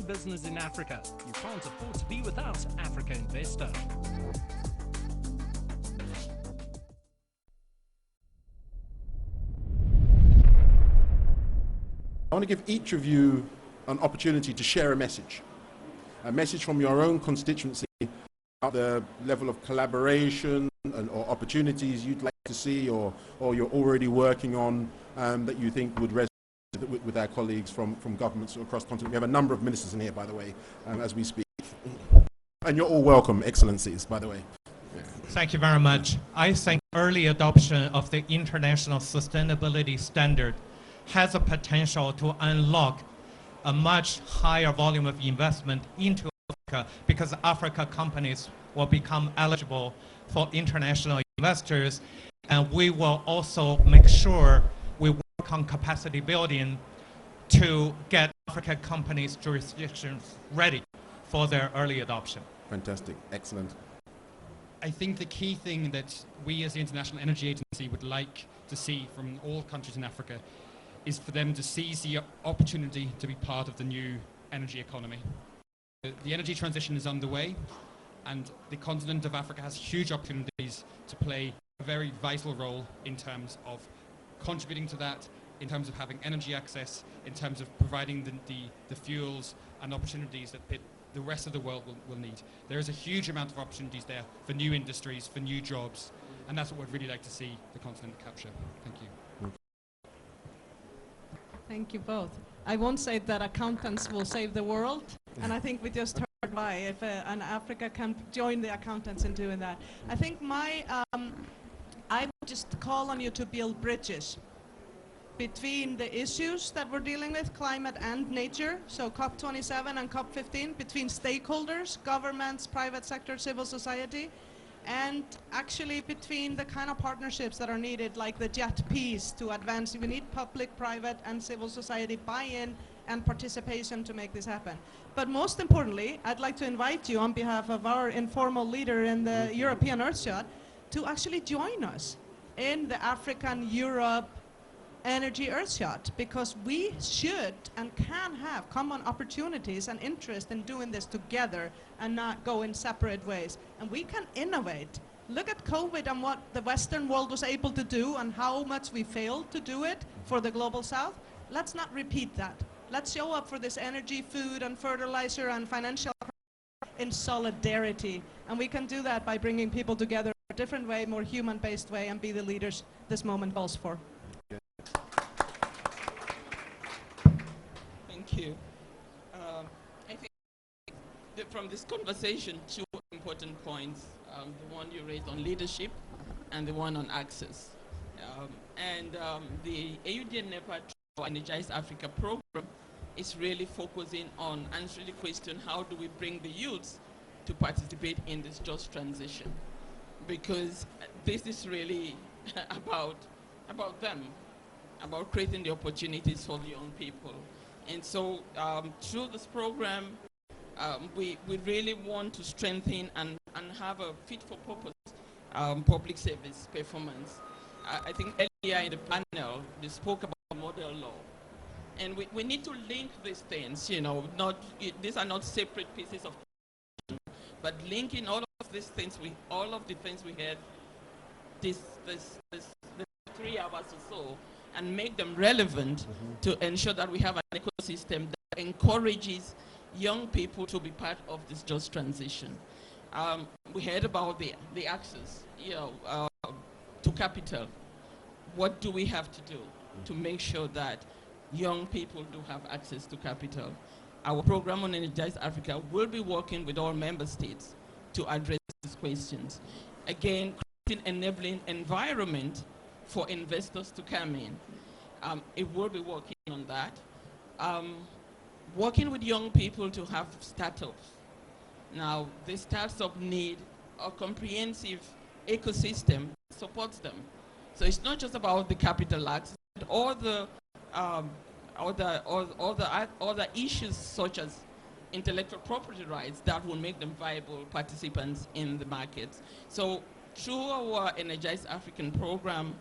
business in Africa. You can't afford to be without Africa Investor. I want to give each of you an opportunity to share a message from your own constituency about the level of collaboration or opportunities you'd like to see or you're already working on that you think would resonate with our colleagues from governments across the continent. We have a number of ministers in here, by the way, as we speak. And you're all welcome, excellencies, by the way. Thank you very much. I think early adoption of the international sustainability standard has a potential to unlock a much higher volume of investment into Africa, because Africa companies will become eligible for international investors, and we will also make sure we work on capacity building to get African companies' jurisdictions ready for their early adoption. Fantastic, excellent. I think the key thing that we as the International Energy Agency would like to see from all countries in Africa is for them to seize the opportunity to be part of the new energy economy. The energy transition is underway, and the continent of Africa has huge opportunities to play a very vital role in terms of contributing to that, in terms of having energy access, in terms of providing the fuels and opportunities that the rest of the world will need. There is a huge amount of opportunities there for new industries, for new jobs, and that's what we'd really like to see the continent capture. Thank you. Thank you both. I won't say that accountants will save the world, and I think we just heard why, if an Africa can join the accountants in doing that. I think I would just call on you to build bridges between the issues that we're dealing with, climate and nature, so COP27 and COP15, between stakeholders, governments, private sector, civil society, and actually between the kind of partnerships that are needed, like the JTIAs to advance. We need public, private, and civil society buy-in and participation to make this happen. But most importantly, I'd like to invite you on behalf of our informal leader in the European Earthshot to actually join us in the African Europe Energy Earthshot, because we should and can have common opportunities and interest in doing this together and not go in separate ways. And we can innovate. Look at COVID and what the Western world was able to do and how much we failed to do it for the Global South. Let's not repeat that. Let's show up for this energy, food, and fertilizer and financial in solidarity. And we can do that by bringing people together in a different way, more human-based way, and be the leaders this moment calls for. Thank you. I think from this conversation, two important points, the one you raised on leadership and the one on access. The AUD and NEPA Energize Africa program is really focusing on answering the question, how do we bring the youths to participate in this just transition? Because this is really about them, about creating the opportunities for the young people. And so through this program, we really want to strengthen and have a fit-for-purpose public service performance. I think earlier in the panel, they spoke about model law. And we need to link these things, you know, these are not separate pieces of, but linking all of these things, all of the things we had the 3 hours or so, and make them relevant to ensure that we have an ecosystem that encourages young people to be part of this just transition. We heard about the access, you know, to capital. What do we have to do to make sure that young people do have access to capital? Our program on Energize Africa will be working with all member states to address these questions. Again, creating enabling environment for investors to come in. It will be working on that. Working with young people to have startups. Now, the startups need a comprehensive ecosystem that supports them. So it's not just about the capital access, but all the issues such as intellectual property rights that will make them viable participants in the markets. So through our Energize African program,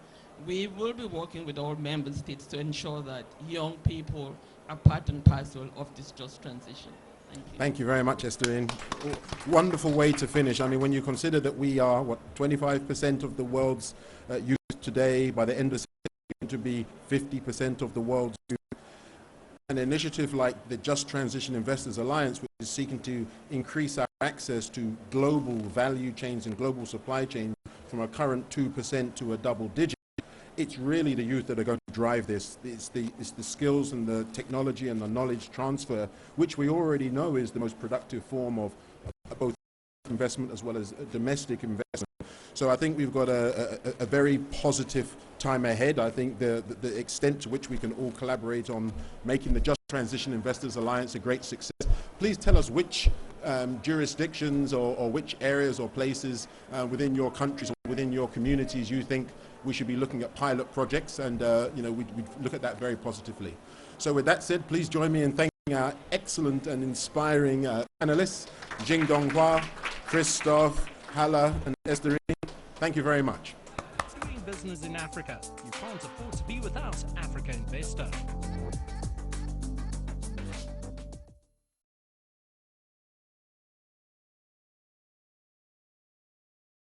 we will be working with all member states to ensure that young people are part and parcel of this just transition. Thank you very much, Estherine. Wonderful way to finish. I mean, when you consider that we are, what, 25% of the world's youth today, by the end of the century, going to be 50% of the world's youth. An initiative like the Just Transition Investors Alliance, which is seeking to increase our access to global value chains and global supply chains from a current 2% to a double digit, it's really the youth that are going to drive this. It's the skills and the technology and the knowledge transfer, which we already know is the most productive form of both investment as well as domestic investment. So I think we've got a very positive time ahead. I think the extent to which we can all collaborate on making the Just Transition Investors Alliance a great success. Please tell us which jurisdictions or which areas or places within your countries or within your communities you think we should be looking at pilot projects, and we look at that very positively. So with that said, please join me in thanking our excellent and inspiring panelists, Jing Donghua, Christophe, Hala, and Estherine. Thank you very much. Doing business in Africa, you can't afford to be without Africa Investor.